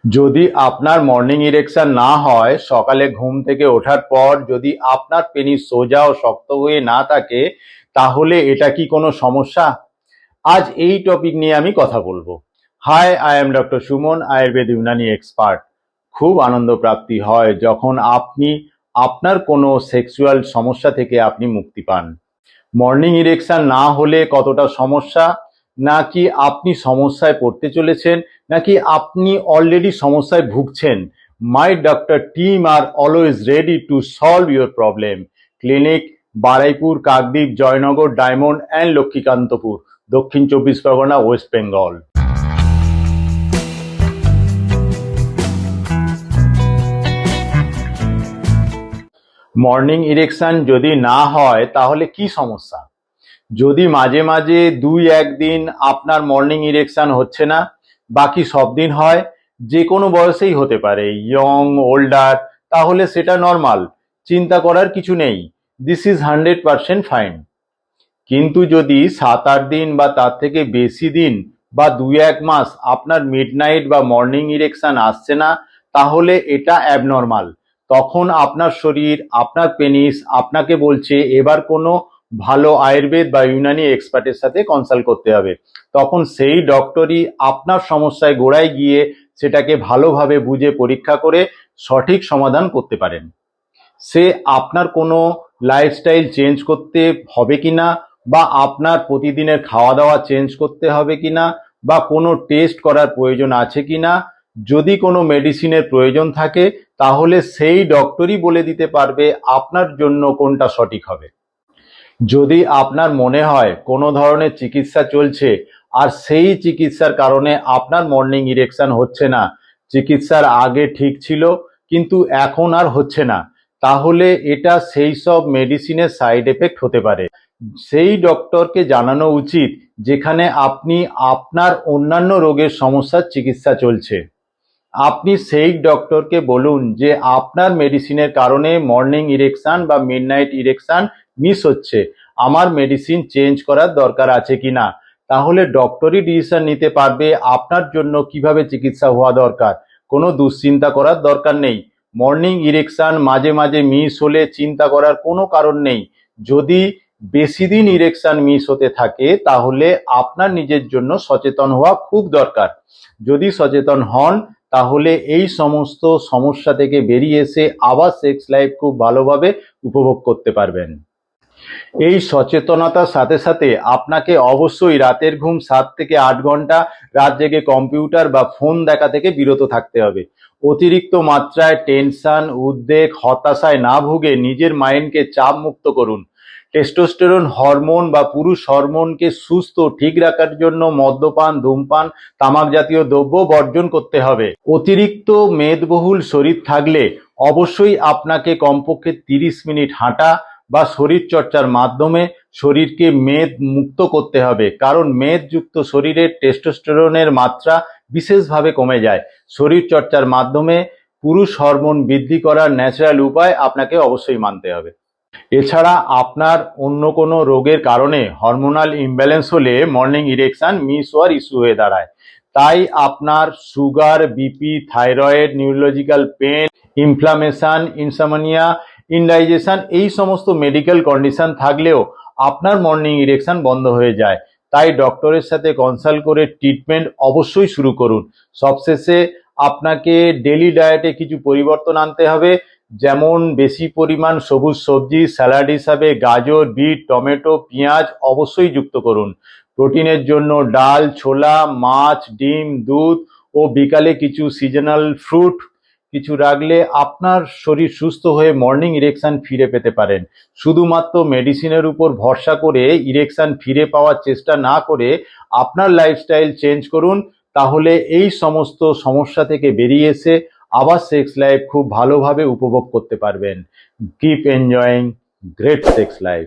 যদি আপনার morning erection না হয়, সকালে ঘুম থেকে ওঠার পর যদি আপনার পেনিস সোজা ও শক্ত হয়ে না থাকে, তাহলে এটা কি কোনো সমস্যা? আজ এই টপিক নিয়ে আমি কথা বলবো। Hi, I am doctor Suman, Ayurveda Unani expert. খুব আনন্দ প্রাপ্তি হয় যখন আপনি আপনার কোনো সেক্সুয়াল সমস্যা থেকে আপনি মুক্তি পান। মর্নিং ইরেকশন না হলে কতটা সমস্যা, নাকি আপনি সমস্যায় পড়তে চলেছেন, নাকি আপনি অলরেডি সমস্যায় ভুগছেন, my doctor team are always ready to solve your problem. Clinic Baruipur, Kakdwip, Joynagar, Diamond and Lakshmikantapur, Dakshin 24 Parganas, West Bengal. Morning erection যদি না হয় তাহলে কি সমস্যা? যদি মাঝে মাঝে 2-1 দিন আপনার মর্নিং ইরেকশন হচ্ছে না, বাকি সব দিন হয়, যে কোনো বয়সেই হতে পারে, ইয়ং, ওল্ডার, তাহলে সেটা নর্মাল, চিন্তা করার কিছু নেই। This is 100% fine. কিন্তু যদি 7-8 দিন বা তার থেকে বেশি দিন বা 2-1 মাস আপনার মিডনাইট বা মর্নিং ইরেকশন আসছে না, তাহলে এটা অ্যাবনর্মাল। তখন আপনার শরীর, আপনার পেনিস আপনাকে বলছে এবার কোনো ভালো আয়ুর্বেদ বা ইউনানি এক্সপার্টের সাথে কনসাল্ট করতে হবে। তখন সেই ডক্টরই আপনার সমস্যায় গোড়ায় গিয়ে সেটাকে ভালোভাবে বুঝে পরীক্ষা করে সঠিক সমাধান করতে পারেন। সে আপনার কোনো লাইফস্টাইল চেঞ্জ করতে হবে কিনা, বা আপনার প্রতিদিনের খাওয়া দাওয়া চেঞ্জ করতে হবে কিনা, বা কোনো টেস্ট করার প্রয়োজন আছে কিনা। যদি কোনো মেডিসিনের প্রয়োজন থাকে, তাহলে সেই ডক্টরই বলে দিতে পারবে আপনার জন্য কোনটা সঠিক হবে। যদি আপনার মনে হয় কোনো ধরনের চিকিৎসা চলছে আর সেই চিকিৎসার কারণে আপনার মর্নিং ইরেকশন হচ্ছে না, চিকিৎসার আগে ঠিক ছিল কিন্তু এখন আর হচ্ছে না, তাহলে এটা সেই সব মেডিসিনের সাইড এফেক্ট হতে পারে। সেই ডক্টরকে জানানো উচিত যেখানে আপনি আপনার অন্যান্য রোগের সমস্যার চিকিৎসা চলছে। আপনি সেই ডক্টরকে বলুন যে আপনার মেডিসিনের কারণে মর্নিং ইরেকশন বা মিডনাইট ইরেকশন মিস হচ্ছে, আমার মেডিসিন চেঞ্জ করার দরকার আছে কিনা। তাহলে ডক্টরই ডিসিশন নিতে পারবে আপনার জন্য কিভাবে চিকিৎসা হওয়া দরকার। কোনো দুশ্চিন্তা করার দরকার নেই। মর্নিং ইরেকশন মাঝে মাঝে মিস হলে চিন্তা করার কোনো কারণ নেই। যদি বেশি দিন ইরেকশন মিস হতে থাকে, তাহলে আপনার নিজের জন্য সচেতন হওয়া খুব দরকার। যদি সচেতন হন, তাহলে এই সমস্ত সমস্যা থেকে বেরিয়ে এসে আবার সেক্স লাইফ খুব ভালোভাবে উপভোগ করতে পারবেন। এই সচেতনতার সাথে সাথে আপনাকে অবশ্যই রাতের ঘুম 7 থেকে 8 ঘন্টা রাত জেগে কম্পিউটার বা ফোন দেখা থেকে বিরত থাকতে হবে। অতিরিক্ত মাত্রায় টেনশন, উদ্বেগ, হতাশায় না ভুগে নিজের মাইন্ডকে চাপ মুক্ত করুন। টেস্টোস্টেরন হরমোন বা পুরুষ হরমোনকে সুস্থ ঠিক রাখার জন্য মদ্যপান, ধূমপান, তামাক জাতীয় দ্রব্য বর্জন করতে হবে। অতিরিক্ত মেদবহুল শরীর থাকলে অবশ্যই আপনাকে কমপক্ষে 30 মিনিট হাঁটা বা শরীর চর্চার মাধ্যমে শরীরকে মেদ মুক্ত করতে হবে, কারণ মেদযুক্ত শরীরে টেস্টোস্টেরনের মাত্রা বিশেষভাবে কমে যায়। শরীর চর্চার মাধ্যমে পুরুষ হরমোন বৃদ্ধি করার ন্যাচারাল উপায় আপনাকে অবশ্যই মানতে হবে। এছাড়া আপনার অন্য কোনো রোগের কারণে হরমোনাল ইমব্যালেন্স হলে মর্নিং ইরেকশন মিস হওয়ার ইস্যু হয়ে দাঁড়ায়। তাই আপনার sugar, BP, thyroid, neurological pain, inflammation, insomnia, indigestion, এই সমস্ত মেডিকেল কন্ডিশন থাকলেও আপনার মর্নিং ইরেকশন বন্ধ হয়ে যায়। তাই ডক্টরের সাথে কনসাল্ট করে ট্রিটমেন্ট অবশ্যই শুরু করুন। সবশেষে আপনাকে ডেলি ডায়েটে কিছু পরিবর্তন আনতে হবে, যেমন বেশি পরিমাণ সবুজ সবজি, স্যালাড হিসাবে গাজর, বিট, টমেটো, পেঁয়াজ অবশ্যই যুক্ত করুন। প্রোটিনের জন্য ডাল, ছোলা, মাছ, ডিম, দুধ ও বিকালে কিছু সিজনাল ফ্রুট কিছু রাখলে আপনার শরীর সুস্থ হয়ে মর্নিং ইরেকশন ফিরে পেতে পারেন। শুধুমাত্র মেডিসিনের উপর ভরসা করে ইরেকশন ফিরে পাওয়ার চেষ্টা না করে আপনার লাইফস্টাইল চেঞ্জ করুন, তাহলে এই সমস্ত সমস্যা থেকে বেরিয়ে এসে আবার সেক্স লাইফ খুব ভালোভাবে উপভোগ করতে পারবেন। Keep enjoying great sex life.